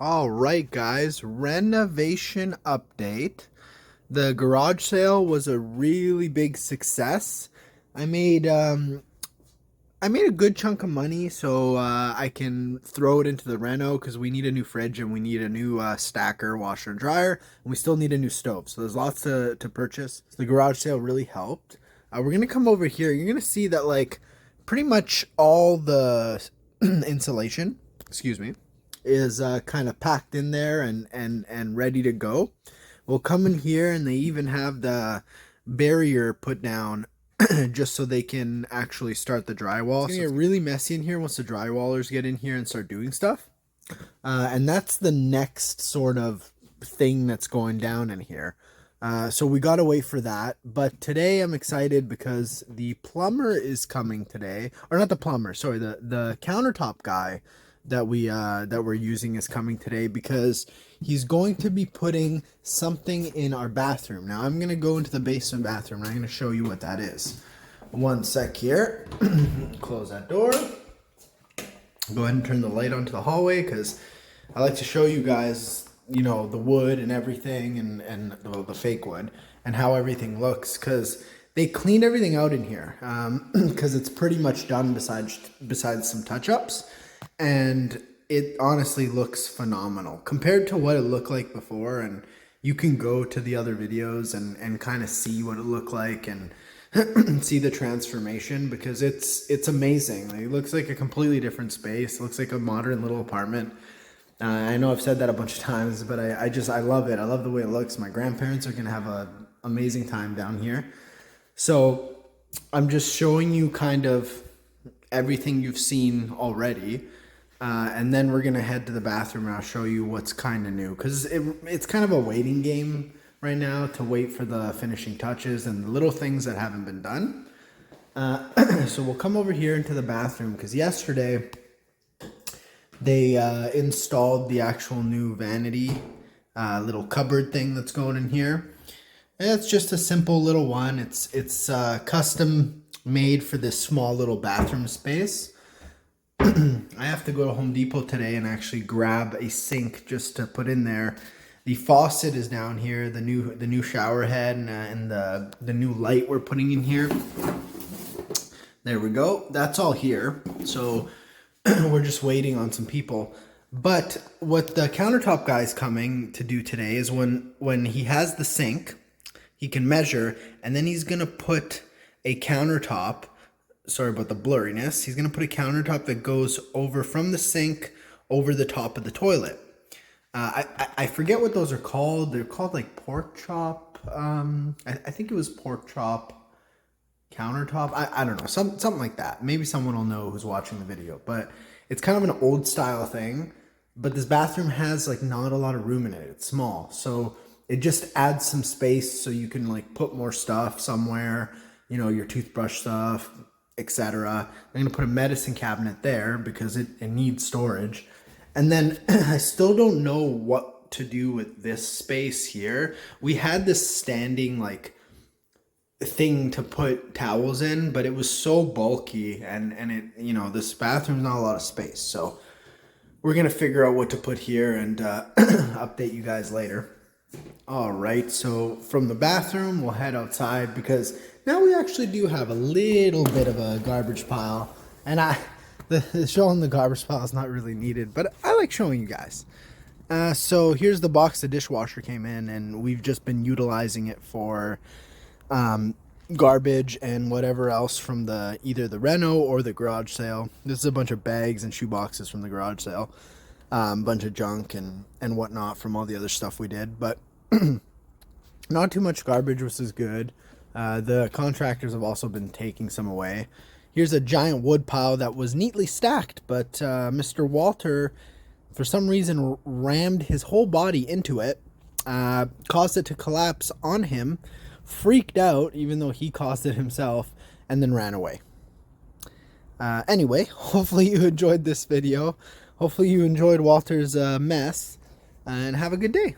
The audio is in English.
All right, guys, renovation update. The garage sale was a really big success. I made um I made a good chunk of money, so I can throw it into the reno because we need a new fridge and we need a new stacker, washer, and dryer, and we still need a new stove. So there's lots to purchase. So the garage sale really helped. We're gonna come over here. You're gonna see that like pretty much all the insulation, excuse me, is kind of packed in there and ready to go. We'll come in here and they even have the barrier put down just so they can actually start the drywall. It's gonna get really messy in here once the drywallers get in here and start doing stuff. And that's the next sort of thing that's going down in here. So we gotta wait for that. But today I'm excited because the plumber is coming today, or not the plumber, sorry, the countertop guy that we're using is coming today because he's going to be putting something in our bathroom. Now I'm gonna go into the basement bathroom and I'm gonna show you what that is. One sec here. Close that door. Go ahead and turn the light onto the hallway because I like to show you guys, you know, the wood and everything and the fake wood and how everything looks, because they cleaned everything out in here because it's pretty much done besides some touch-ups. And it honestly looks phenomenal compared to what it looked like before. And you can go to the other videos and kind of see what it looked like and see the transformation, because it's amazing. It looks like a completely different space. It looks like a modern little apartment. I know I've said that a bunch of times, but I love it. I love the way it looks. My grandparents are going to have an amazing time down here. So I'm just showing you kind of everything you've seen already. And then we're going to head to the bathroom and I'll show you what's kind of new. Because it's kind of a waiting game right now to wait for the finishing touches and the little things that haven't been done. So we'll come over here into the bathroom because yesterday they installed the actual new vanity little cupboard thing that's going in here. And it's just a simple little one. It's custom made for this small little bathroom space. I have to go to Home Depot today and actually grab a sink just to put in there. The faucet is down here, the new shower head and the new light we're putting in here. There we go. That's all here. So we're just waiting on some people. But what the countertop guy's coming to do today is when he has the sink, he can measure, and then he's gonna put a countertop. Sorry about the blurriness. He's going to put a countertop that goes over from the sink over the top of the toilet. I forget what those are called. They're called like pork chop. I think it was pork chop countertop. I don't know. Something like that. Maybe someone will know who's watching the video. But it's kind of an old style thing. But this bathroom has like not a lot of room in it. It's small. So it just adds some space so you can like put more stuff somewhere. You know, your toothbrush stuff, etc. I'm going to put a medicine cabinet there because it needs storage. And then I still don't know what to do with this space here. We had this standing like thing to put towels in, but it was so bulky and it, you know, this bathroom's not a lot of space. So we're going to figure out what to put here and update you guys later. All right, so from the bathroom, we'll head outside because now we actually do have a little bit of a garbage pile. And showing the garbage pile is not really needed, but I like showing you guys. So here's the box the dishwasher came in, and we've just been utilizing it for garbage and whatever else from either the reno or the garage sale. This is a bunch of bags and shoe boxes from the garage sale. Bunch of junk and whatnot from all the other stuff we did, but not too much garbage, which is good. The contractors have also been taking some away. Here's a giant wood pile that was neatly stacked, but Mr. Walter, for some reason, rammed his whole body into it, caused it to collapse on him, freaked out, even though he caused it himself, and then ran away. Anyway, hopefully you enjoyed this video. Hopefully you enjoyed Walter's mess, and have a good day.